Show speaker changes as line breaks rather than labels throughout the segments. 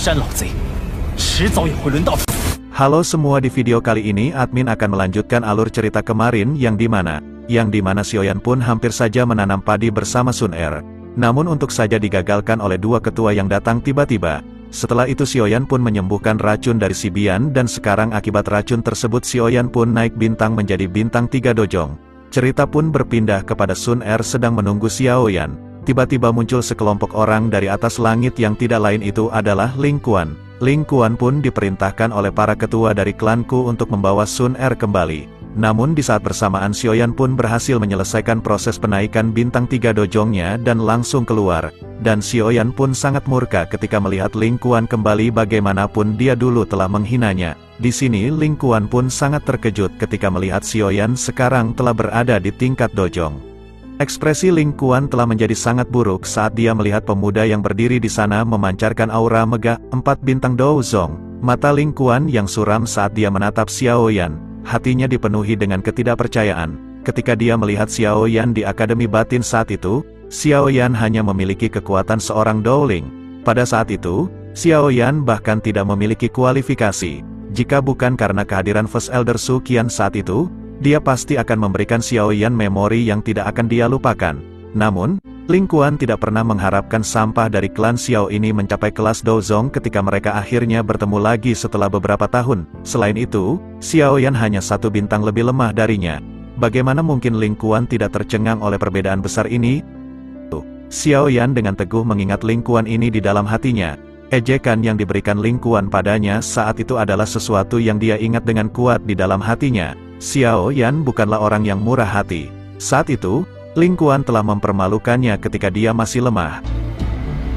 山老贼，迟早也会轮到。
Halo semua, di video kali ini admin akan melanjutkan alur cerita kemarin yang dimana Sioyan pun hampir saja menanam padi bersama Sun Er. Namun untuk saja digagalkan oleh dua ketua yang datang tiba-tiba. Setelah itu Sioyan pun menyembuhkan racun dari si Bian dan sekarang akibat racun tersebut Sioyan pun naik bintang menjadi bintang 3 dojong. Cerita pun berpindah kepada Sun Er sedang menunggu Xiaoyan. Tiba-tiba muncul sekelompok orang dari atas langit yang tidak lain itu adalah Ling Kuan. Ling Kuan pun diperintahkan oleh para ketua dari klanku untuk membawa Sun Er kembali. Namun di saat bersamaan Xiaoyan pun berhasil menyelesaikan proses penaikan bintang 3 dojongnya dan langsung keluar. Dan Xiaoyan pun sangat murka ketika melihat Ling Kuan kembali bagaimanapun dia dulu telah menghinanya. Di sini Ling Kuan pun sangat terkejut ketika melihat Xiaoyan sekarang telah berada di tingkat dojong. Ekspresi Ling Kuan telah menjadi sangat buruk saat dia melihat pemuda yang berdiri di sana memancarkan aura megah 4 bintang dojong. Mata Ling Kuan yang suram saat dia menatap Xiaoyan. Hatinya dipenuhi dengan ketidakpercayaan. Ketika dia melihat Xiaoyan di Akademi Batin saat itu, Xiaoyan hanya memiliki kekuatan seorang Dowling. Pada saat itu, Xiaoyan bahkan tidak memiliki kualifikasi. Jika bukan karena kehadiran First Elder Su Qian saat itu, dia pasti akan memberikan Xiaoyan memori yang tidak akan dia lupakan. Namun, Ling Kuan tidak pernah mengharapkan sampah dari klan Xiao ini mencapai kelas Dozong ketika mereka akhirnya bertemu lagi setelah beberapa tahun. Selain itu, Xiaoyan hanya 1 bintang lebih lemah darinya. Bagaimana mungkin Ling Kuan tidak tercengang oleh perbedaan besar ini? Xiaoyan dengan teguh mengingat Ling Kuan ini di dalam hatinya. Ejekan yang diberikan Ling Kuan padanya saat itu adalah sesuatu yang dia ingat dengan kuat di dalam hatinya. Xiaoyan bukanlah orang yang murah hati. Saat itu, Ling Kuan telah mempermalukannya ketika dia masih lemah.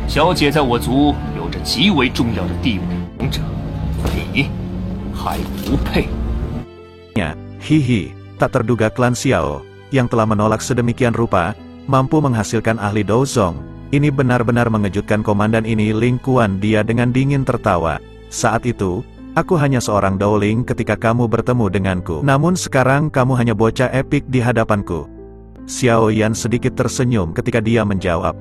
小姐在我族有着极为重要的地位，王者，你还不配。
Hihi, tak terduga klan Xiao, yang telah menolak sedemikian rupa, mampu menghasilkan ahli Dozong. Ini benar-benar mengejutkan komandan ini. Ling Kuan dia dengan dingin tertawa. Saat itu, aku hanya seorang Dowling ketika kamu bertemu denganku. Namun sekarang kamu hanya bocah epik di hadapanku. Xiaoyan sedikit tersenyum ketika dia menjawab.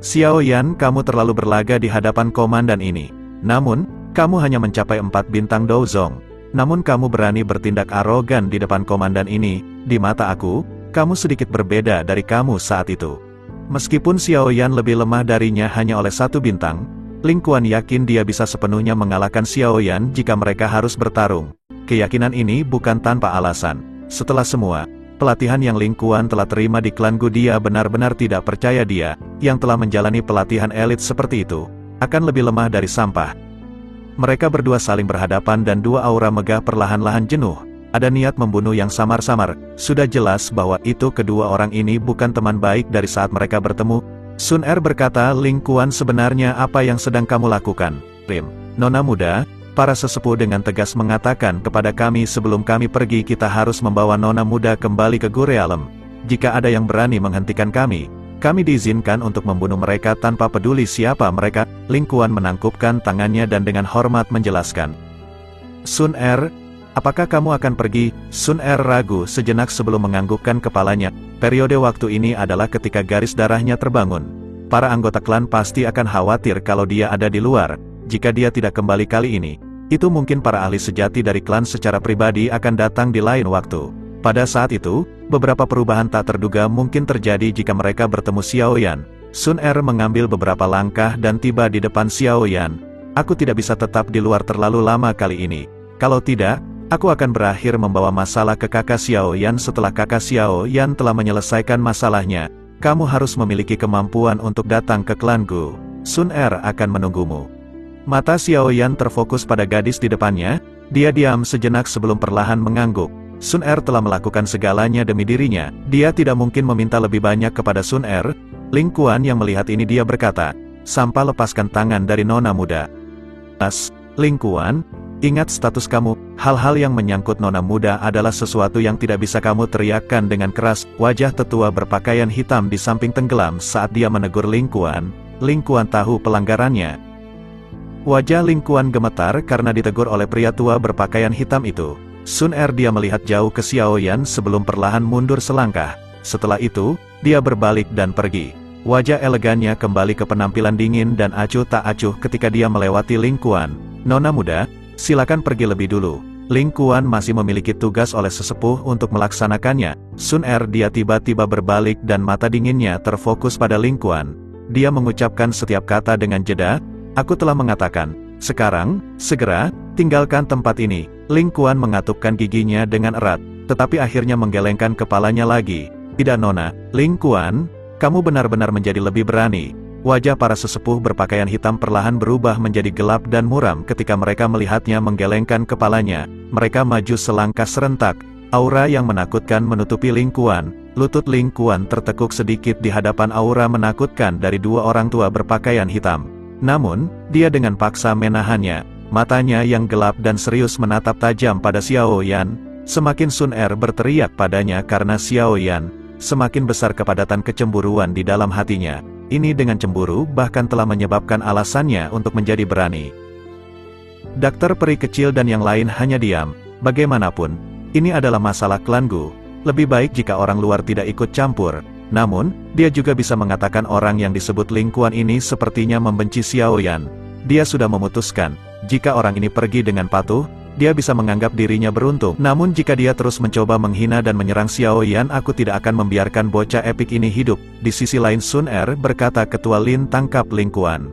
Xiaoyan, kamu terlalu berlaga di hadapan komandan ini. Namun, kamu hanya mencapai 4 bintang Dozong. Namun kamu berani bertindak arogan di depan komandan ini. Di mata aku, kamu sedikit berbeda dari kamu saat itu. Meskipun Xiaoyan lebih lemah darinya hanya oleh 1 bintang, Ling Kuan yakin dia bisa sepenuhnya mengalahkan Xiaoyan jika mereka harus bertarung. Keyakinan ini bukan tanpa alasan. Setelah semua pelatihan yang Ling Kuan telah terima di klan Gu, dia benar-benar tidak percaya dia, yang telah menjalani pelatihan elit seperti itu, akan lebih lemah dari sampah. Mereka berdua saling berhadapan dan dua aura megah perlahan-lahan jenuh. Ada niat membunuh yang samar-samar. Sudah jelas bahwa itu kedua orang ini bukan teman baik dari saat mereka bertemu. Sun Er berkata, Ling Kuan, sebenarnya apa yang sedang kamu lakukan? Nona muda, para sesepuh dengan tegas mengatakan kepada kami sebelum kami pergi kita harus membawa nona muda kembali ke Gu Realm. Jika ada yang berani menghentikan kami diizinkan untuk membunuh mereka tanpa peduli siapa mereka. Ling Kuan menangkupkan tangannya dan dengan hormat menjelaskan. Sun Er, apakah kamu akan pergi? Sun Er ragu sejenak sebelum menganggukkan kepalanya. Periode waktu ini adalah ketika garis darahnya terbangun. Para anggota klan pasti akan khawatir kalau dia ada di luar. Jika dia tidak kembali kali ini, itu mungkin para ahli sejati dari klan secara pribadi akan datang di lain waktu. Pada saat itu, beberapa perubahan tak terduga mungkin terjadi jika mereka bertemu Xiaoyan. Sun Er mengambil beberapa langkah dan tiba di depan Xiaoyan. Aku tidak bisa tetap di luar terlalu lama kali ini. Kalau tidak, aku akan berakhir membawa masalah ke kakak Xiaoyan. Setelah kakak Xiaoyan telah menyelesaikan masalahnya, kamu harus memiliki kemampuan untuk datang ke klan Gu. Sun Er akan menunggumu. Mata Xiaoyan terfokus pada gadis di depannya. Dia diam sejenak sebelum perlahan mengangguk. Sun Er telah melakukan segalanya demi dirinya. Dia tidak mungkin meminta lebih banyak kepada Sun Er. Ling Kuan yang melihat ini dia berkata, Sampa lepaskan tangan dari nona muda. Ling Kuan, ingat status kamu. Hal-hal yang menyangkut nona muda adalah sesuatu yang tidak bisa kamu teriakkan dengan keras. Wajah tetua berpakaian hitam di samping tenggelam saat dia menegur Ling Kuan. Ling Kuan tahu pelanggarannya. Wajah Ling Kuan gemetar karena ditegur oleh pria tua berpakaian hitam itu. Sun Er dia melihat jauh ke Xiaoyan sebelum perlahan mundur selangkah. Setelah itu, dia berbalik dan pergi. Wajah elegannya kembali ke penampilan dingin dan acuh tak acuh ketika dia melewati Ling Kuan. "Nona muda, silakan pergi lebih dulu. Ling Kuan masih memiliki tugas oleh sesepuh untuk melaksanakannya." Sun Er dia tiba-tiba berbalik dan mata dinginnya terfokus pada Ling Kuan. Dia mengucapkan setiap kata dengan jeda, "Aku telah mengatakan, sekarang, segera, tinggalkan tempat ini." Ling Kuan mengatupkan giginya dengan erat, tetapi akhirnya menggelengkan kepalanya lagi. "Tidak Nona." "Ling Kuan, kamu benar-benar menjadi lebih berani." Wajah para sesepuh berpakaian hitam perlahan berubah menjadi gelap dan muram ketika mereka melihatnya menggelengkan kepalanya. Mereka maju selangkah serentak. Aura yang menakutkan menutupi Ling Kuan. Lutut Ling Kuan tertekuk sedikit di hadapan aura menakutkan dari dua orang tua berpakaian hitam. Namun, dia dengan paksa menahannya. Matanya yang gelap dan serius menatap tajam pada Xiao Yan. Semakin Sun Er berteriak padanya karena Xiao Yan, semakin besar kepadatan kecemburuan di dalam hatinya. Ini dengan cemburu bahkan telah menyebabkan alasannya untuk menjadi berani. Dokter peri kecil dan yang lain hanya diam. Bagaimanapun, ini adalah masalah klan Gu. Lebih baik jika orang luar tidak ikut campur. Namun, dia juga bisa mengatakan orang yang disebut Ling Kuan ini sepertinya membenci Xiao Yan. Dia sudah memutuskan, jika orang ini pergi dengan patuh, dia bisa menganggap dirinya beruntung. Namun jika dia terus mencoba menghina dan menyerang Xiao Yan, aku tidak akan membiarkan bocah epik ini hidup. Di sisi lain Sun Er berkata, "Ketua Lin, tangkap Ling Kuan.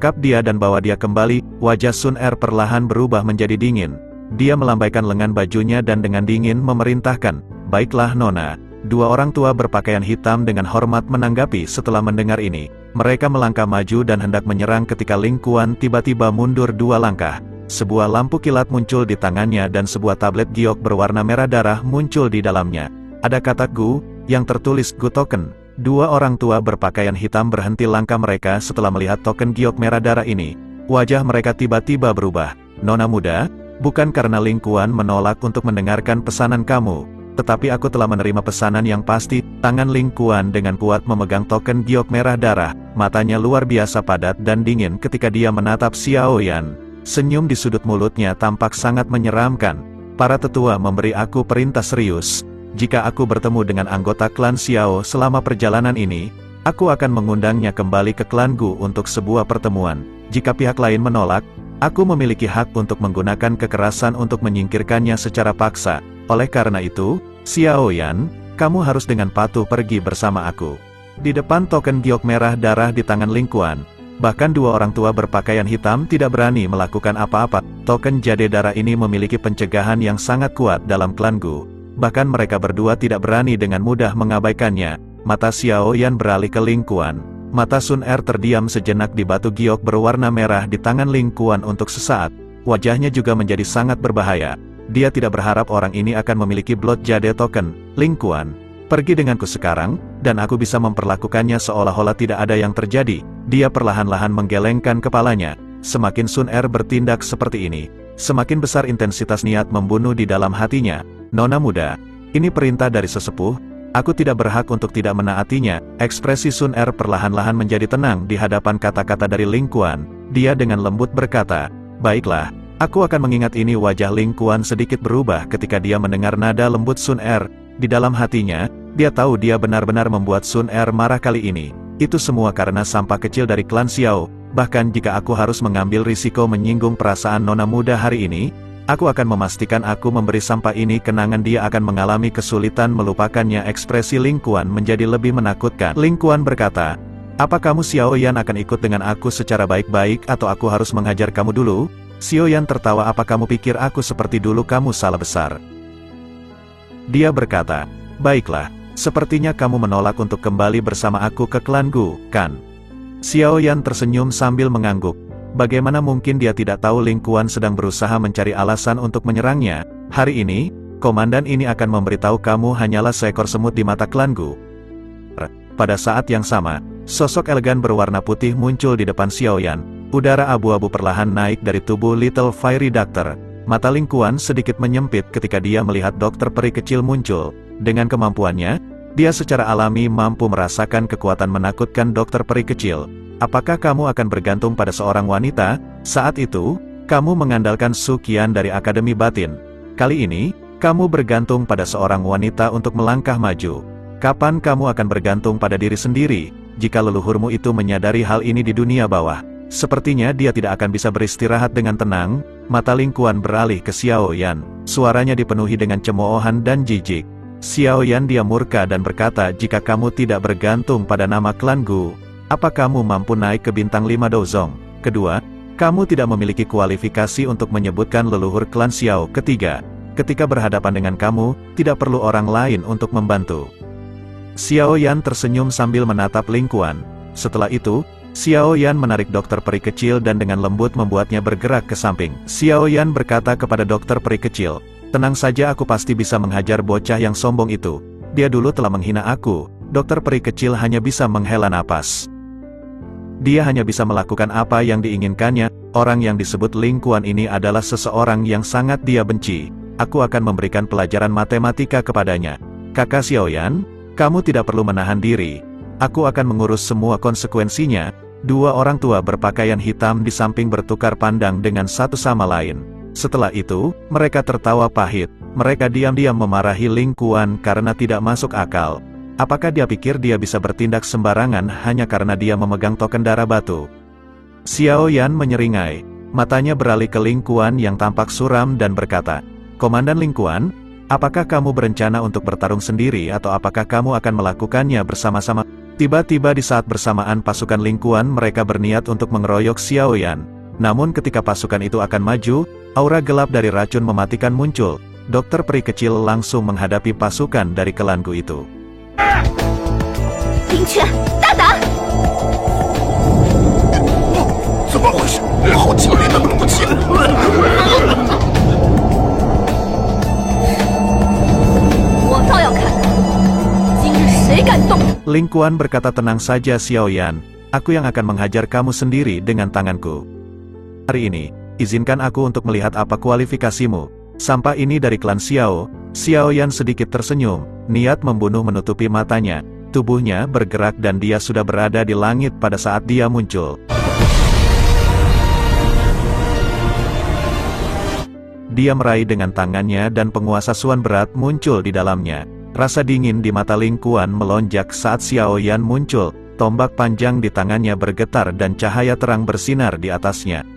Kap dia dan bawa dia kembali." Wajah Sun Er perlahan berubah menjadi dingin. Dia melambaikan lengan bajunya dan dengan dingin memerintahkan, "Baiklah Nona." Dua orang tua berpakaian hitam dengan hormat menanggapi setelah mendengar ini. Mereka melangkah maju dan hendak menyerang ketika Ling Kuan tiba-tiba mundur 2 langkah. Sebuah lampu kilat muncul di tangannya dan sebuah tablet giok berwarna merah darah muncul di dalamnya. Ada kata Gu, yang tertulis Gu Token. Dua orang tua berpakaian hitam berhenti langkah mereka setelah melihat token giok merah darah ini. Wajah mereka tiba-tiba berubah. "Nona muda, bukan karena Ling Kuan menolak untuk mendengarkan pesanan kamu, tetapi aku telah menerima pesanan yang pasti." Tangan Ling Kuan dengan kuat memegang token giok merah darah. Matanya luar biasa padat dan dingin ketika dia menatap Xiao Yan. Senyum di sudut mulutnya tampak sangat menyeramkan. "Para tetua memberi aku perintah serius. Jika aku bertemu dengan anggota klan Xiao selama perjalanan ini, aku akan mengundangnya kembali ke klan Gu untuk sebuah pertemuan. Jika pihak lain menolak, aku memiliki hak untuk menggunakan kekerasan untuk menyingkirkannya secara paksa. Oleh karena itu, Xiao Yan, kamu harus dengan patuh pergi bersama aku." Di depan token giok merah darah di tangan Ling Kuan, bahkan dua orang tua berpakaian hitam tidak berani melakukan apa-apa. Token jade darah ini memiliki pencegahan yang sangat kuat dalam klan Gu. Bahkan mereka berdua tidak berani dengan mudah mengabaikannya. Mata Xiao Yan beralih ke Ling Kuan. Mata Sun Er terdiam sejenak di batu giok berwarna merah di tangan Ling Kuan untuk sesaat. Wajahnya juga menjadi sangat berbahaya. Dia tidak berharap orang ini akan memiliki blood jade token. "Ling Kuan, pergi denganku sekarang, dan aku bisa memperlakukannya seolah-olah tidak ada yang terjadi." Dia perlahan-lahan menggelengkan kepalanya. Semakin Sun Er bertindak seperti ini, semakin besar intensitas niat membunuh di dalam hatinya. "Nona muda, ini perintah dari sesepuh, aku tidak berhak untuk tidak menaatinya." Ekspresi Sun Er perlahan-lahan menjadi tenang di hadapan kata-kata dari Ling Kuan. Dia dengan lembut berkata, "Baiklah, aku akan mengingat ini." Wajah Ling Kuan sedikit berubah ketika dia mendengar nada lembut Sun Er. Di dalam hatinya, dia tahu dia benar-benar membuat Sun Er marah kali ini. Itu semua karena sampah kecil dari klan Xiao. Bahkan jika aku harus mengambil risiko menyinggung perasaan nona muda hari ini, aku akan memastikan aku memberi sampah ini kenangan. Dia akan mengalami kesulitan melupakannya. Ekspresi Ling Kuan menjadi lebih menakutkan. Ling Kuan berkata, "Apa kamu Xiao Yan akan ikut dengan aku secara baik-baik atau aku harus menghajar kamu dulu?" Xiao Yan tertawa, "Apa kamu pikir aku seperti dulu? Kamu salah besar." Dia berkata, "Baiklah. Sepertinya kamu menolak untuk kembali bersama aku ke klan Gu, kan?" Xiao Yan tersenyum sambil mengangguk. Bagaimana mungkin dia tidak tahu Ling Kuan sedang berusaha mencari alasan untuk menyerangnya. "Hari ini, komandan ini akan memberitahu kamu hanyalah seekor semut di mata klan Gu." Pada saat yang sama, sosok elegan berwarna putih muncul di depan Xiao Yan. Udara abu-abu perlahan naik dari tubuh Little Fairy Doctor. Mata Ling Kuan sedikit menyempit ketika dia melihat dokter peri kecil muncul. Dengan kemampuannya, dia secara alami mampu merasakan kekuatan menakutkan dokter peri kecil. "Apakah kamu akan bergantung pada seorang wanita? Saat itu, kamu mengandalkan Su Qian dari Akademi Batin. Kali ini, kamu bergantung pada seorang wanita untuk melangkah maju. Kapan kamu akan bergantung pada diri sendiri?" jika leluhurmu itu menyadari hal ini di dunia bawah, sepertinya dia tidak akan bisa beristirahat dengan tenang. Mata Ling Kuan beralih ke Xiao Yan. Suaranya dipenuhi dengan cemoohan dan jijik. Xiao Yan dia murka dan berkata, jika kamu tidak bergantung pada nama klan Gu, apa kamu mampu naik ke bintang 5 Dozong? Kedua, kamu tidak memiliki kualifikasi untuk menyebutkan leluhur klan Xiao. Ketiga, ketika berhadapan dengan kamu, tidak perlu orang lain untuk membantu. Xiao Yan tersenyum sambil menatap Ling Kuan. Setelah itu, Xiao Yan menarik dokter peri kecil dan dengan lembut membuatnya bergerak ke samping. Xiao Yan berkata kepada dokter peri kecil, tenang saja, aku pasti bisa menghajar bocah yang sombong itu. Dia dulu telah menghina aku. Dokter peri kecil hanya bisa menghela napas. Dia hanya bisa melakukan apa yang diinginkannya. Orang yang disebut Ling Kuan ini adalah seseorang yang sangat dia benci. Aku akan memberikan pelajaran matematika kepadanya. Kakak Xiao Yan, kamu tidak perlu menahan diri. Aku akan mengurus semua konsekuensinya. Dua orang tua berpakaian hitam di samping bertukar pandang dengan satu sama lain. Setelah itu, mereka tertawa pahit. Mereka diam-diam memarahi Ling Kuan karena tidak masuk akal. Apakah dia pikir dia bisa bertindak sembarangan hanya karena dia memegang token darah batu? Xiao Yan menyeringai. Matanya beralih ke Ling Kuan yang tampak suram dan berkata, Komandan Ling Kuan, apakah kamu berencana untuk bertarung sendiri atau apakah kamu akan melakukannya bersama-sama? Tiba-tiba di saat bersamaan pasukan Ling Kuan mereka berniat untuk mengeroyok Xiao Yan. Namun ketika pasukan itu akan maju, aura gelap dari racun mematikan muncul. Dokter peri kecil langsung menghadapi pasukan dari klan Gu itu.
Ling Quan, 大胆！
怎么回事？好强烈的怒气！
我倒要看看，今日谁敢动！
Ling Kuan berkata, tenang saja Xiao Yan, aku yang akan menghajar kamu sendiri dengan tanganku. Hari ini, izinkan aku untuk melihat apa kualifikasimu. Sampah ini dari klan Xiao. Xiao Yan sedikit tersenyum, niat membunuh menutupi matanya. Tubuhnya bergerak dan dia sudah berada di langit pada saat dia muncul. Dia meraih dengan tangannya dan penguasa Suan berat muncul di dalamnya. Rasa dingin di mata Ling Kuan melonjak saat Xiao Yan muncul. Tombak panjang di tangannya bergetar dan cahaya terang bersinar di atasnya.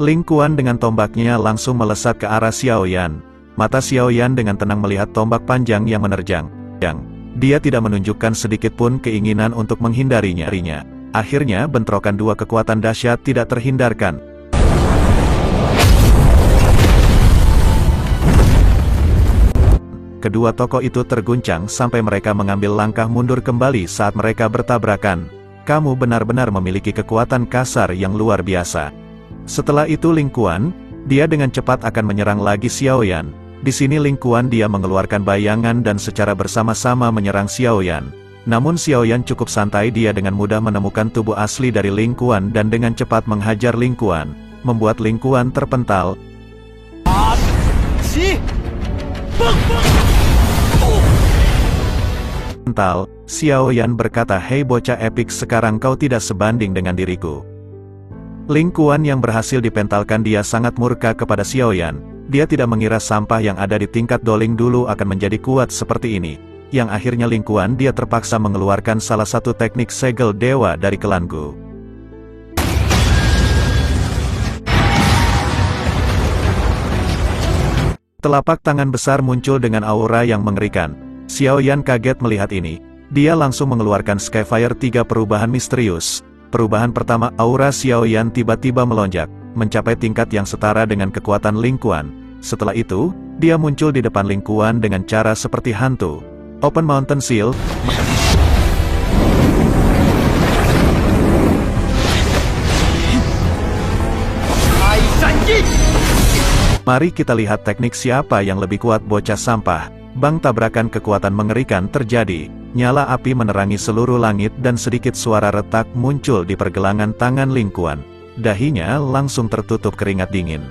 Ling Kuan dengan tombaknya langsung melesat ke arah Xiao Yan. Mata Xiao Yan dengan tenang melihat tombak panjang yang menerjang. Dia tidak menunjukkan sedikit pun keinginan untuk menghindarinya. Akhirnya bentrokan dua kekuatan dahsyat tidak terhindarkan. Kedua tokoh itu terguncang sampai mereka mengambil langkah mundur kembali saat mereka bertabrakan. Kamu benar-benar memiliki kekuatan kasar yang luar biasa. Setelah itu Ling Kuan, dia dengan cepat akan menyerang lagi Xiao Yan. Di sini Ling Kuan dia mengeluarkan bayangan dan secara bersama-sama menyerang Xiao Yan. Namun Xiao Yan cukup santai, dia dengan mudah menemukan tubuh asli dari Ling Kuan dan dengan cepat menghajar Ling Kuan, membuat Ling Kuan terpental. Xiao Yan berkata, hei bocah epik, sekarang kau tidak sebanding dengan diriku. Ling Kuan yang berhasil dipentalkan dia sangat murka kepada Xiao Yan. Dia tidak mengira sampah yang ada di tingkat doling dulu akan menjadi kuat seperti ini. Yang akhirnya Ling Kuan dia terpaksa mengeluarkan salah satu teknik segel dewa dari klan Gu. Telapak tangan besar muncul dengan aura yang mengerikan. Xiao Yan kaget melihat ini. Dia langsung mengeluarkan Skyfire 3 perubahan misterius. Perubahan pertama, aura Xiao Yan tiba-tiba melonjak, mencapai tingkat yang setara dengan kekuatan Ling Kuan. Setelah itu, dia muncul di depan Ling Kuan dengan cara seperti hantu. Open Mountain Seal. Mari kita lihat teknik siapa yang lebih kuat, bocah sampah. Bang, tabrakan kekuatan mengerikan terjadi. Nyala api menerangi seluruh langit dan sedikit suara retak muncul di pergelangan tangan Ling Kuan. Dahinya langsung tertutup keringat dingin.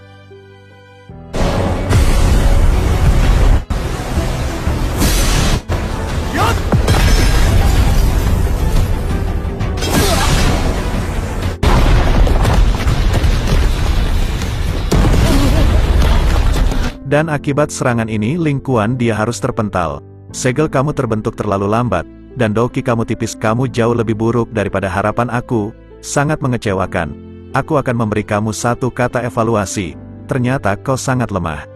Dan akibat serangan ini Ling Kuan dia harus terpental. Segel kamu terbentuk terlalu lambat, dan doki kamu tipis. Kamu jauh lebih buruk daripada harapan aku, sangat mengecewakan. Aku akan memberi kamu satu kata evaluasi, ternyata kau sangat lemah.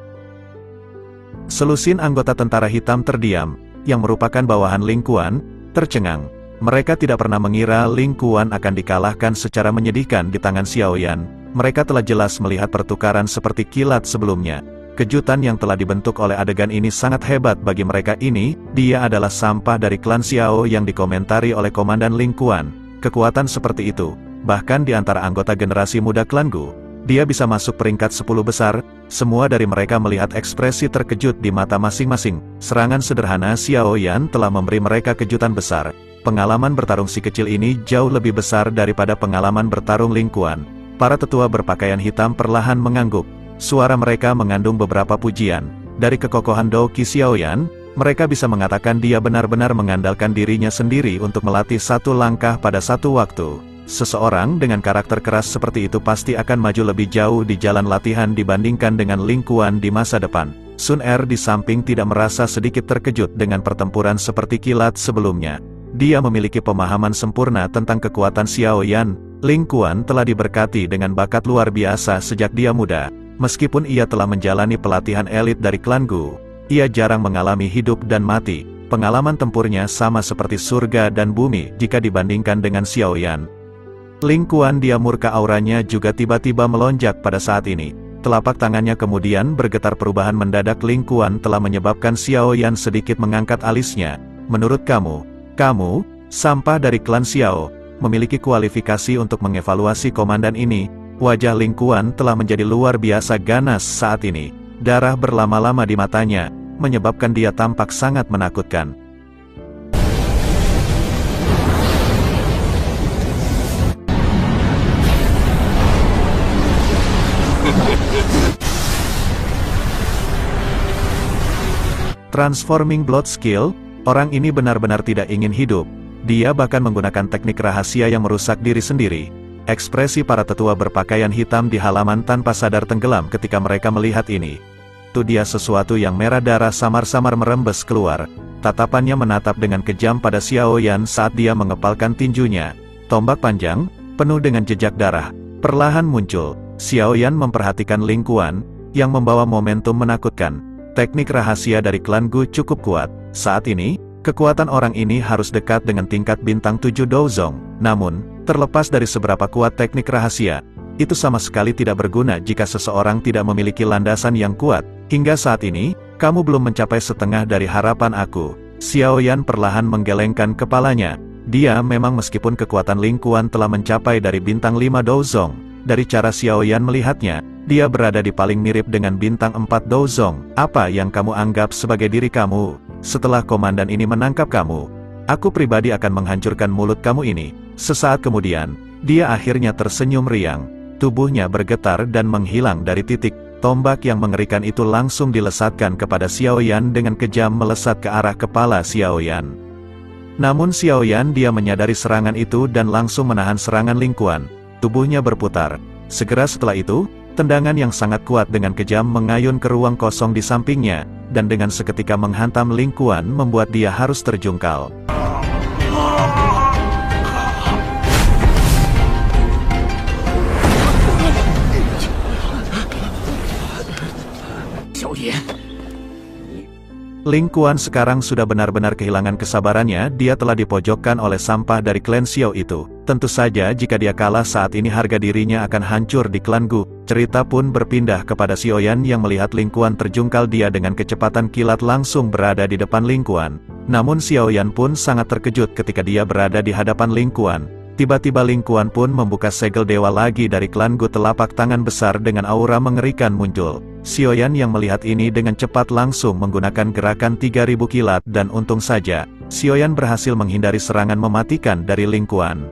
Selusin anggota tentara hitam terdiam, yang merupakan bawahan Ling Kuan, tercengang. Mereka tidak pernah mengira Ling Kuan akan dikalahkan secara menyedihkan di tangan Xiao Yan. Mereka telah jelas melihat pertukaran seperti kilat sebelumnya. Kejutan yang telah dibentuk oleh adegan ini sangat hebat bagi mereka ini. Dia adalah sampah dari klan Xiao yang dikomentari oleh Komandan Ling Kuan. Kekuatan seperti itu, bahkan di antara anggota generasi muda klan Gu, dia bisa masuk peringkat 10 besar. Semua dari mereka melihat ekspresi terkejut di mata masing-masing. Serangan sederhana Xiao Yan telah memberi mereka kejutan besar. Pengalaman bertarung si kecil ini jauh lebih besar daripada pengalaman bertarung Ling Kuan. Para tetua berpakaian hitam perlahan mengangguk. Suara mereka mengandung beberapa pujian. Dari kekokohan Doki Xiao Yan, mereka bisa mengatakan dia benar-benar mengandalkan dirinya sendiri untuk melatih satu langkah pada satu waktu. Seseorang dengan karakter keras seperti itu pasti akan maju lebih jauh di jalan latihan dibandingkan dengan Ling Kuan di masa depan. Sun Er di samping tidak merasa sedikit terkejut dengan pertempuran seperti kilat sebelumnya. Dia memiliki pemahaman sempurna tentang kekuatan Xiao Yan. Ling Kuan telah diberkati dengan bakat luar biasa sejak dia muda. Meskipun ia telah menjalani pelatihan elit dari klan Gu, ia jarang mengalami hidup dan mati. Pengalaman tempurnya sama seperti surga dan bumi jika dibandingkan dengan Xiao Yan. Ling Kuan dia murka, auranya juga tiba-tiba melonjak pada saat ini. Telapak tangannya kemudian bergetar. Perubahan mendadak Ling Kuan telah menyebabkan Xiao Yan sedikit mengangkat alisnya. Menurut kamu, sampah dari klan Xiao, memiliki kualifikasi untuk mengevaluasi komandan ini. Wajah Ling Kuan telah menjadi luar biasa ganas saat ini. Darah berlama-lama di matanya, menyebabkan dia tampak sangat menakutkan. Transforming Blood Skill, orang ini benar-benar tidak ingin hidup. Dia bahkan menggunakan teknik rahasia yang merusak diri sendiri. Ekspresi para tetua berpakaian hitam di halaman tanpa sadar tenggelam ketika mereka melihat ini. Itu dia sesuatu yang merah darah samar-samar merembes keluar. Tatapannya menatap dengan kejam pada Xiao Yan saat dia mengepalkan tinjunya. Tombak panjang, penuh dengan jejak darah, perlahan muncul. Xiao Yan memperhatikan Ling Kuan, yang membawa momentum menakutkan. Teknik rahasia dari klan Gu cukup kuat. Saat ini, kekuatan orang ini harus dekat dengan tingkat bintang 7 Douzong. Namun, terlepas dari seberapa kuat teknik rahasia, itu sama sekali tidak berguna jika seseorang tidak memiliki landasan yang kuat. Hingga saat ini, kamu belum mencapai setengah dari harapan aku. Xiao Yan perlahan menggelengkan kepalanya. Dia memang meskipun kekuatan Ling Kuan telah mencapai dari bintang 5 Douzong. Dari cara Xiao Yan melihatnya, dia berada di paling mirip dengan bintang 4 Douzong. Apa yang kamu anggap sebagai diri kamu? Setelah komandan ini menangkap kamu, aku pribadi akan menghancurkan mulut kamu ini. Sesaat kemudian, dia akhirnya tersenyum riang. Tubuhnya bergetar dan menghilang dari titik. Tombak yang mengerikan itu langsung dilesatkan kepada Xiao Yan dengan kejam melesat ke arah kepala Xiao Yan. Namun Xiao Yan dia menyadari serangan itu dan langsung menahan serangan Ling Kuan. Tubuhnya berputar. Segera setelah itu, tendangan yang sangat kuat dengan kejam mengayun ke ruang kosong di sampingnya, dan dengan seketika menghantam Ling Kuan membuat dia harus terjungkal. Ling Kuan sekarang sudah benar-benar kehilangan kesabarannya. Dia telah dipojokkan oleh sampah dari klan Xiao itu. Tentu saja jika dia kalah saat ini harga dirinya akan hancur di klan Gu. Cerita pun berpindah kepada Xiao Yan yang melihat Ling Kuan terjungkal. Dia dengan kecepatan kilat langsung berada di depan Ling Kuan. Namun Xiao Yan pun sangat terkejut ketika dia berada di hadapan Ling Kuan. Tiba-tiba Ling Kuan pun membuka segel dewa lagi dari klan Gu. Telapak tangan besar dengan aura mengerikan muncul. Xiao Yan yang melihat ini dengan cepat langsung menggunakan gerakan 3000 kilat dan untung saja, Xiao Yan berhasil menghindari serangan mematikan dari Ling Kuan.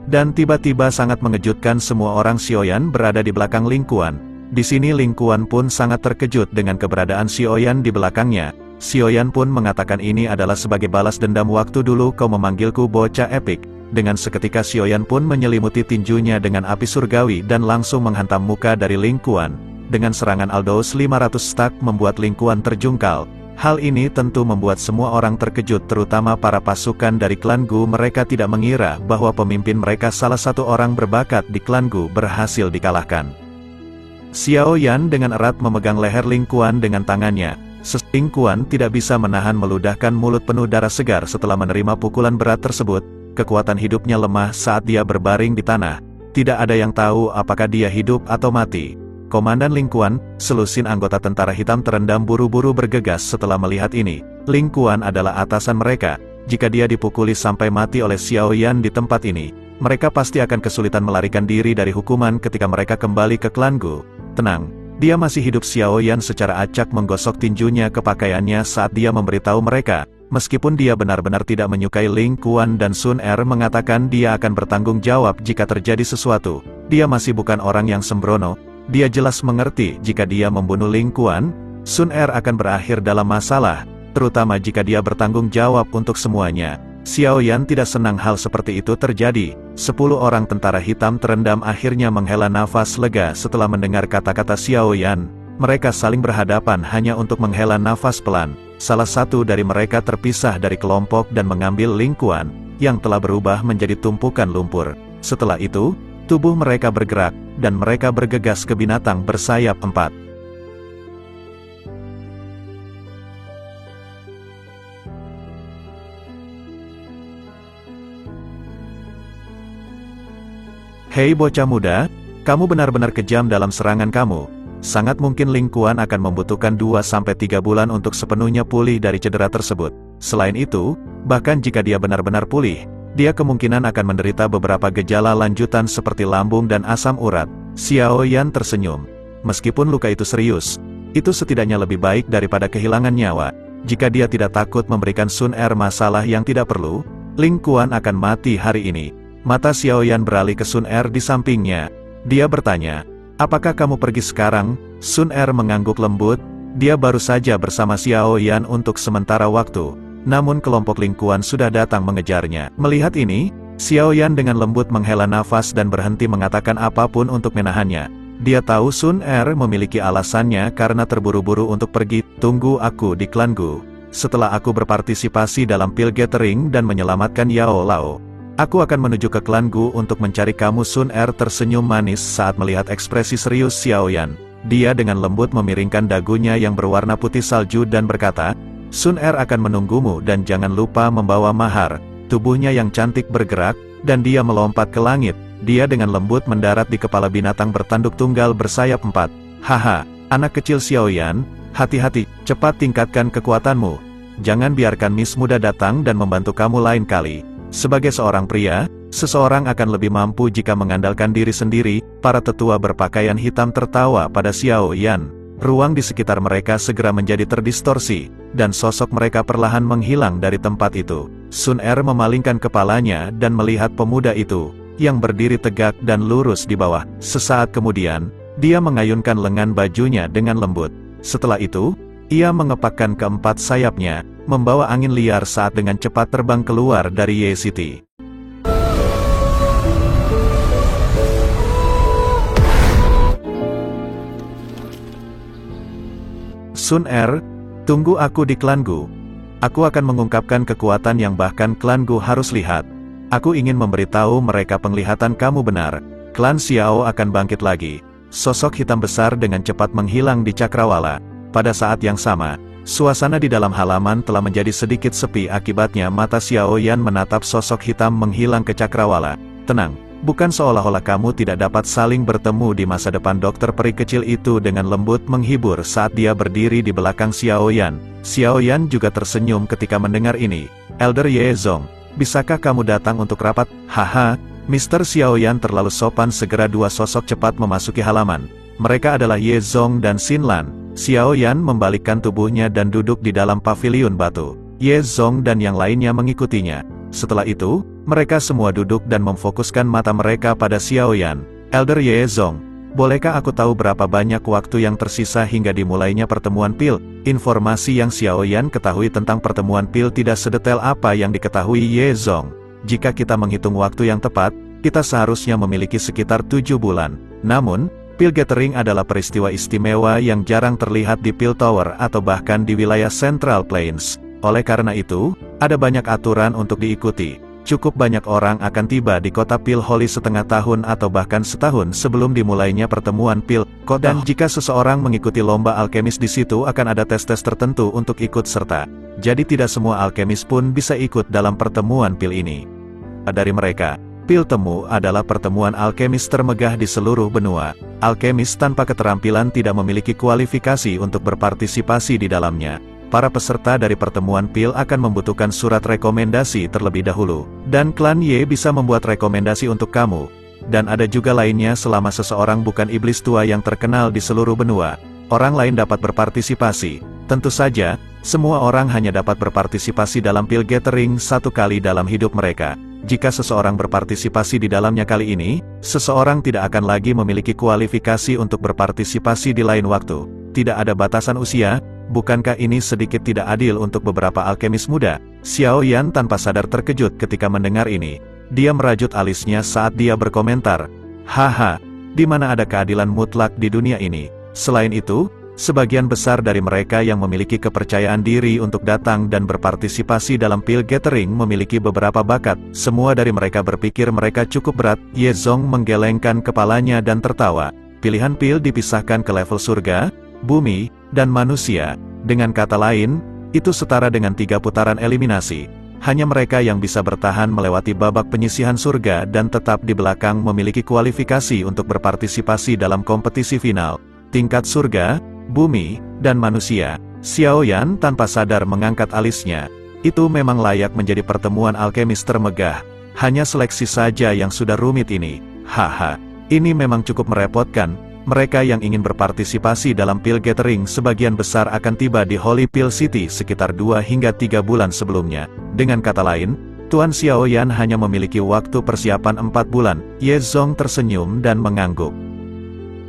Dan tiba-tiba sangat mengejutkan semua orang, Xiao Yan berada di belakang Ling Kuan. Di sini Ling Kuan pun sangat terkejut dengan keberadaan Xiao Yan di belakangnya. Xiao Yan pun mengatakan ini adalah sebagai balas dendam waktu dulu kau memanggilku bocah epik. Dengan seketika Xiao Yan pun menyelimuti tinjunya dengan api surgawi dan langsung menghantam muka dari Ling Kuan. dengan serangan Aldous 500 Stack membuat Ling Kuan terjungkal. Hal ini tentu membuat semua orang terkejut, terutama para pasukan dari klan Gu. Mereka tidak mengira bahwa pemimpin mereka, salah satu orang berbakat di klan Gu, berhasil dikalahkan. Xiao Yan dengan erat memegang leher Ling Kuan dengan tangannya. Ling Kuan tidak bisa menahan meludahkan mulut penuh darah segar setelah menerima pukulan berat tersebut. Kekuatan hidupnya lemah saat dia berbaring di tanah. Tidak ada yang tahu apakah dia hidup atau mati. Komandan Ling Kuan, selusin anggota tentara hitam terendam buru-buru bergegas setelah melihat ini. Ling Kuan adalah atasan mereka. Jika dia dipukuli sampai mati oleh Xiao Yan di tempat ini, mereka pasti akan kesulitan melarikan diri dari hukuman ketika mereka kembali ke klan Gu. Tenang, dia masih hidup. Xiao Yan secara acak menggosok tinjunya ke pakaiannya saat dia memberitahu mereka. Meskipun dia benar-benar tidak menyukai Ling Kuan dan Sun Er mengatakan dia akan bertanggung jawab jika terjadi sesuatu, dia masih bukan orang yang sembrono. Dia jelas mengerti jika dia membunuh Ling Kuan, Sun Er akan berakhir dalam masalah, terutama jika dia bertanggung jawab untuk semuanya. Xiao Yan tidak senang hal seperti itu terjadi. 10 orang tentara hitam terendam akhirnya menghela nafas lega setelah mendengar kata-kata Xiao Yan. Mereka saling berhadapan hanya untuk menghela nafas pelan. Salah satu dari mereka terpisah dari kelompok dan mengambil Ling Kuan, yang telah berubah menjadi tumpukan lumpur. Setelah itu, tubuh mereka bergerak, dan mereka bergegas ke binatang bersayap 4. Hei bocah muda, kamu benar-benar kejam dalam serangan kamu. Sangat mungkin Ling Kuan akan membutuhkan 2-3 bulan untuk sepenuhnya pulih dari cedera tersebut. Selain itu, bahkan jika dia benar-benar pulih, dia kemungkinan akan menderita beberapa gejala lanjutan seperti lambung dan asam urat. Xiao Yan tersenyum. Meskipun luka itu serius, itu setidaknya lebih baik daripada kehilangan nyawa. Jika dia tidak takut memberikan Sun Er masalah yang tidak perlu, Ling Kuan akan mati hari ini. Mata Xiao Yan beralih ke Sun Er di sampingnya. Dia bertanya, "Apakah kamu pergi sekarang?" Sun Er mengangguk lembut. Dia baru saja bersama Xiao Yan untuk sementara waktu. Namun kelompok Ling Kuan sudah datang mengejarnya. Melihat ini, Xiao Yan dengan lembut menghela nafas dan berhenti mengatakan apapun untuk menahannya. Dia tahu Sun Er memiliki alasannya karena terburu-buru untuk pergi. "Tunggu aku di klan Gu. Setelah aku berpartisipasi dalam pil gathering dan menyelamatkan Yao Lao, aku akan menuju ke klan Gu untuk mencari kamu." Sun Er tersenyum manis saat melihat ekspresi serius Xiao Yan. Dia dengan lembut memiringkan dagunya yang berwarna putih salju dan berkata, "Sun Er akan menunggumu dan jangan lupa membawa mahar." Tubuhnya yang cantik bergerak, dan dia melompat ke langit. Dia dengan lembut mendarat di kepala binatang bertanduk tunggal bersayap 4. "Haha, anak kecil Xiao Yan, hati-hati, cepat tingkatkan kekuatanmu. Jangan biarkan Miss Muda datang dan membantu kamu lain kali." Sebagai seorang pria, seseorang akan lebih mampu jika mengandalkan diri sendiri. Para tetua berpakaian hitam tertawa pada Xiao Yan. Ruang di sekitar mereka segera menjadi terdistorsi, dan sosok mereka perlahan menghilang dari tempat itu. Sun Er memalingkan kepalanya dan melihat pemuda itu, yang berdiri tegak dan lurus di bawah. Sesaat kemudian, dia mengayunkan lengan bajunya dengan lembut. Setelah itu, ia mengepakkan keempat sayapnya, membawa angin liar saat dengan cepat terbang keluar dari Ye City. "Sun Er, tunggu aku di klan Gu. Aku akan mengungkapkan kekuatan yang bahkan klan Gu harus lihat. Aku ingin memberitahu mereka penglihatan kamu benar. Klan Xiao akan bangkit lagi." Sosok hitam besar dengan cepat menghilang di cakrawala. Pada saat yang sama, suasana di dalam halaman telah menjadi sedikit sepi. Akibatnya mata Xiao Yan menatap sosok hitam menghilang ke cakrawala. "Tenang, bukan seolah-olah kamu tidak dapat saling bertemu di masa depan." Dokter peri kecil itu dengan lembut menghibur saat dia berdiri di belakang Xiao Yan. Xiao Yan juga tersenyum ketika mendengar ini. "Elder Ye Zong, bisakah kamu datang untuk rapat?" "Haha, Mr. Xiao Yan terlalu sopan." Segera dua sosok cepat memasuki halaman. Mereka adalah Ye Zong dan Xin Lan. Xiao Yan membalikkan tubuhnya dan duduk di dalam paviliun batu. Ye Zong dan yang lainnya mengikutinya. Setelah itu, mereka semua duduk dan memfokuskan mata mereka pada Xiao Yan. "Elder Ye Zong, bolehkah aku tahu berapa banyak waktu yang tersisa hingga dimulainya pertemuan pil?" Informasi yang Xiao Yan ketahui tentang pertemuan pil tidak sedetail apa yang diketahui Ye Zong. "Jika kita menghitung waktu yang tepat, kita seharusnya memiliki sekitar 7 bulan. Namun, Pil Gathering adalah peristiwa istimewa yang jarang terlihat di Pil Tower atau bahkan di wilayah Central Plains. Oleh karena itu, ada banyak aturan untuk diikuti. Cukup banyak orang akan tiba di kota Pil Holy setengah tahun atau bahkan setahun sebelum dimulainya pertemuan Pil Kota. Dan jika seseorang mengikuti lomba alkemis di situ akan ada tes-tes tertentu untuk ikut serta. Jadi tidak semua alkemis pun bisa ikut dalam pertemuan Pil ini. Dari mereka, Pil Temu adalah pertemuan alkemis termegah di seluruh benua. Alkemis tanpa keterampilan tidak memiliki kualifikasi untuk berpartisipasi di dalamnya. Para peserta dari pertemuan Pil akan membutuhkan surat rekomendasi terlebih dahulu. Dan klan Y bisa membuat rekomendasi untuk kamu. Dan ada juga lainnya selama seseorang bukan iblis tua yang terkenal di seluruh benua. Orang lain dapat berpartisipasi. Tentu saja, semua orang hanya dapat berpartisipasi dalam Pil Gathering satu kali dalam hidup mereka. Jika seseorang berpartisipasi di dalamnya kali ini, seseorang tidak akan lagi memiliki kualifikasi untuk berpartisipasi di lain waktu. Tidak ada batasan usia. Bukankah ini sedikit tidak adil untuk beberapa alkemis muda? Xiao Yan tanpa sadar terkejut ketika mendengar ini. Dia merajut alisnya saat dia berkomentar, "Haha, di mana ada keadilan mutlak di dunia ini?" Selain itu, sebagian besar dari mereka yang memiliki kepercayaan diri untuk datang dan berpartisipasi dalam Pil Gathering memiliki beberapa bakat. Semua dari mereka berpikir mereka cukup berat. Ye Zong menggelengkan kepalanya dan tertawa. Pilihan Pil dipisahkan ke level surga, bumi, dan manusia. Dengan kata lain, itu setara dengan 3 putaran eliminasi. Hanya mereka yang bisa bertahan melewati babak penyisihan surga dan tetap di belakang memiliki kualifikasi untuk berpartisipasi dalam kompetisi final. Tingkat surga, bumi, dan manusia. Xiao Yan tanpa sadar mengangkat alisnya. Itu memang layak menjadi pertemuan alkemis termegah. Hanya seleksi saja yang sudah rumit ini. Haha, ini memang cukup merepotkan. Mereka yang ingin berpartisipasi dalam Pil Gathering sebagian besar akan tiba di Holy Pil City sekitar 2 hingga 3 bulan sebelumnya. Dengan kata lain, Tuan Xiao Yan hanya memiliki waktu persiapan 4 bulan. Ye Zong tersenyum dan mengangguk.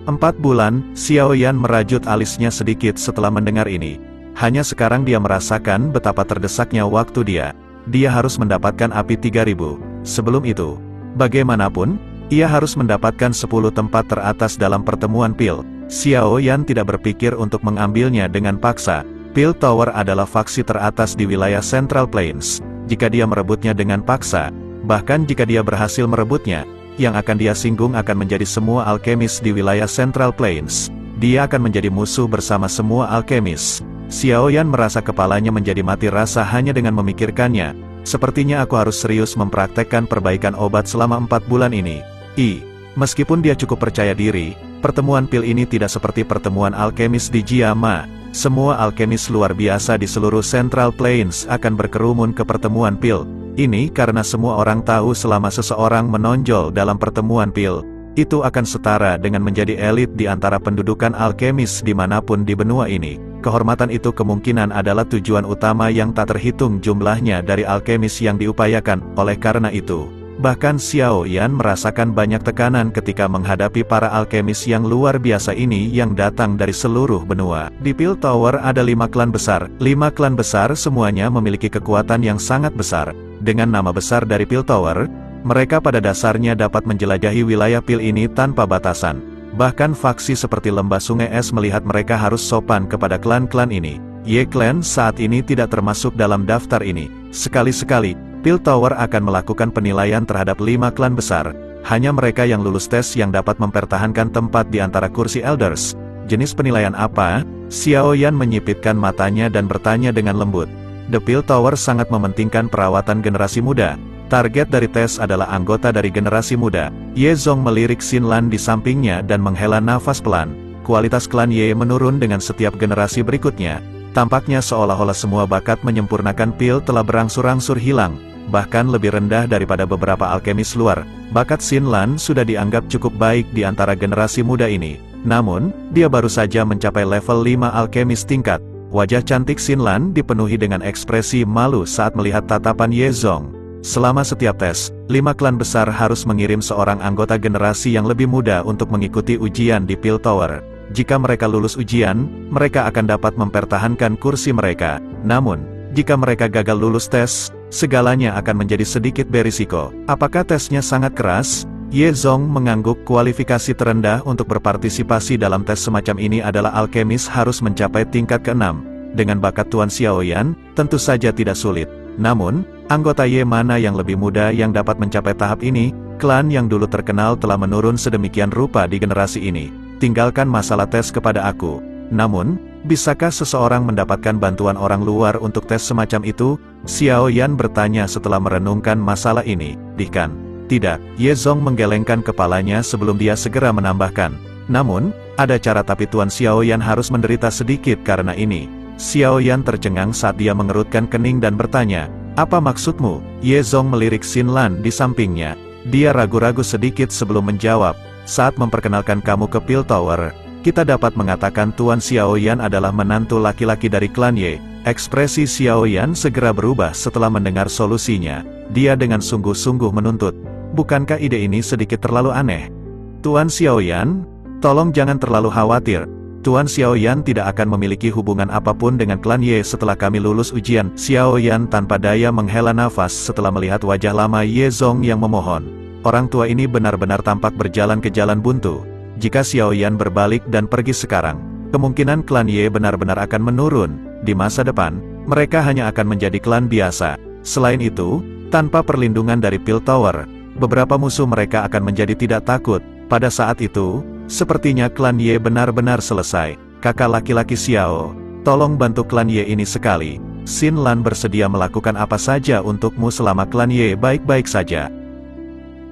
4 bulan, Xiao Yan merajut alisnya sedikit setelah mendengar ini. Hanya sekarang dia merasakan betapa terdesaknya waktu dia. Dia harus mendapatkan api 3000. Sebelum itu, bagaimanapun, ia harus mendapatkan 10 tempat teratas dalam pertemuan Pil. Xiao Yan tidak berpikir untuk mengambilnya dengan paksa. Pil Tower adalah faksi teratas di wilayah Central Plains. Jika dia merebutnya dengan paksa, bahkan jika dia berhasil merebutnya, yang akan dia singgung akan menjadi semua alkemis di wilayah Central Plains. Dia akan menjadi musuh bersama semua alkemis. Xiao Yan merasa kepalanya menjadi mati rasa hanya dengan memikirkannya. Sepertinya aku harus serius mempraktekkan perbaikan obat selama 4 bulan ini. Meskipun dia cukup percaya diri, pertemuan Pil ini tidak seperti pertemuan alkemis di Jiama. Semua alkemis luar biasa di seluruh Central Plains akan berkerumun ke pertemuan Pil ini karena semua orang tahu selama seseorang menonjol dalam pertemuan Pil, itu akan setara dengan menjadi elit di antara pendudukan alkemis dimanapun di benua ini. Kehormatan itu kemungkinan adalah tujuan utama yang tak terhitung jumlahnya dari alkemis yang diupayakan. Oleh karena itu, bahkan Xiao Yan merasakan banyak tekanan ketika menghadapi para alkemis yang luar biasa ini yang datang dari seluruh benua. Di Pil Tower ada 5 klan besar. 5 klan besar semuanya memiliki kekuatan yang sangat besar. Dengan nama besar dari Pil Tower, mereka pada dasarnya dapat menjelajahi wilayah Pil ini tanpa batasan. Bahkan faksi seperti Lembah Sungai Es melihat mereka harus sopan kepada klan-klan ini. Ye Clan saat ini tidak termasuk dalam daftar ini. Sekali-sekali, Pil Tower akan melakukan penilaian terhadap 5 klan besar. Hanya mereka yang lulus tes yang dapat mempertahankan tempat di antara kursi Elders. Jenis penilaian apa? Xiao Yan menyipitkan matanya dan bertanya dengan lembut. The Pil Tower sangat mementingkan perawatan generasi muda. Target dari tes adalah anggota dari generasi muda. Ye Zong melirik Xin Lan di sampingnya dan menghela nafas pelan. Kualitas klan Ye menurun dengan setiap generasi berikutnya. Tampaknya seolah-olah semua bakat menyempurnakan Pil telah berangsur-angsur hilang. Bahkan lebih rendah daripada beberapa alkemis luar. Bakat Xin Lan sudah dianggap cukup baik di antara generasi muda ini. Namun, dia baru saja mencapai level 5 alkemis tingkat. Wajah cantik Xin Lan dipenuhi dengan ekspresi malu saat melihat tatapan Ye Zong. Selama setiap tes, 5 klan besar harus mengirim seorang anggota generasi yang lebih muda untuk mengikuti ujian di Pil Tower. Jika mereka lulus ujian, mereka akan dapat mempertahankan kursi mereka. Namun, jika mereka gagal lulus tes, segalanya akan menjadi sedikit berisiko. Apakah tesnya sangat keras? Ye Zong mengangguk. Kualifikasi terendah untuk berpartisipasi dalam tes semacam ini adalah alkemis harus mencapai tingkat ke-6. Dengan bakat Tuan Xiaoyan, tentu saja tidak sulit. Namun, anggota Ye mana yang lebih muda yang dapat mencapai tahap ini? Klan yang dulu terkenal telah menurun sedemikian rupa di generasi ini. Tinggalkan masalah tes kepada aku. Namun, bisakah seseorang mendapatkan bantuan orang luar untuk tes semacam itu? Xiaoyan bertanya setelah merenungkan masalah ini. Tidak, Ye Zong menggelengkan kepalanya sebelum dia segera menambahkan. Namun, ada cara tapi Tuan Xiaoyan harus menderita sedikit karena ini. Xiaoyan tercengang saat dia mengerutkan kening dan bertanya, apa maksudmu? Ye Zong melirik Xin Lan di sampingnya. Dia ragu-ragu sedikit sebelum menjawab, saat memperkenalkan kamu ke Pil Tower, kita dapat mengatakan Tuan Xiaoyan adalah menantu laki-laki dari klan Ye. Ekspresi Xiaoyan segera berubah setelah mendengar solusinya. Dia dengan sungguh-sungguh menuntut, bukankah ide ini sedikit terlalu aneh? Tuan Xiaoyan, tolong jangan terlalu khawatir. Tuan Xiaoyan tidak akan memiliki hubungan apapun dengan klan Ye setelah kami lulus ujian. Xiaoyan tanpa daya menghela nafas setelah melihat wajah lama Ye Zong yang memohon. Orang tua ini benar-benar tampak berjalan ke jalan buntu. Jika Xiaoyan berbalik dan pergi sekarang, kemungkinan klan Ye benar-benar akan menurun. Di masa depan, mereka hanya akan menjadi klan biasa. Selain itu, tanpa perlindungan dari Pil Tower, beberapa musuh mereka akan menjadi tidak takut. Pada saat itu, sepertinya klan Ye benar-benar selesai. Kakak laki-laki Xiao, tolong bantu klan Ye ini sekali. Xin Lan bersedia melakukan apa saja untukmu selama klan Ye baik-baik saja.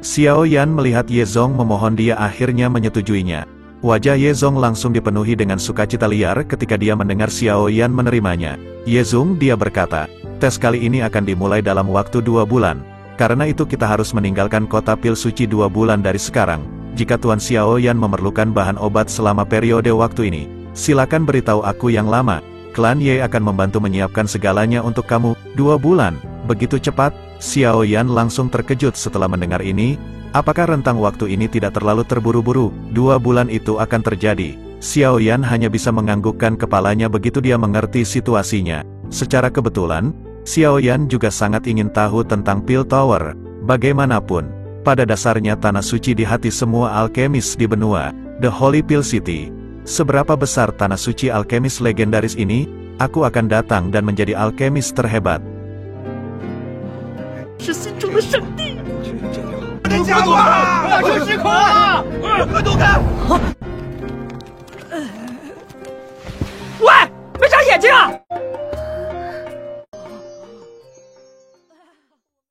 Xiaoyan melihat Ye Zong memohon, dia akhirnya menyetujuinya. Wajah Ye Zong langsung dipenuhi dengan sukacita liar ketika dia mendengar Xiaoyan menerimanya. Ye Zong, dia berkata, tes kali ini akan dimulai dalam waktu 2 bulan. Karena itu kita harus meninggalkan kota Pil Suci 2 bulan dari sekarang. Jika Tuan Xiaoyan memerlukan bahan obat selama periode waktu ini, silakan beritahu aku yang lama. Klan Ye akan membantu menyiapkan segalanya untuk kamu. 2 bulan, begitu cepat? Xiaoyan langsung terkejut setelah mendengar ini. Apakah rentang waktu ini tidak terlalu terburu-buru? 2 bulan itu akan terjadi. Xiaoyan hanya bisa menganggukkan kepalanya begitu dia mengerti situasinya. Secara kebetulan, Xiaoyan juga sangat ingin tahu tentang Pil Tower. Bagaimanapun, pada dasarnya tanah suci di hati semua alkemis di benua The Holy Pil City. Seberapa besar tanah suci alkemis legendaris ini? Aku akan datang dan menjadi alkemis terhebat.
是心中的圣地。
这家伙大声失控啊！快躲开！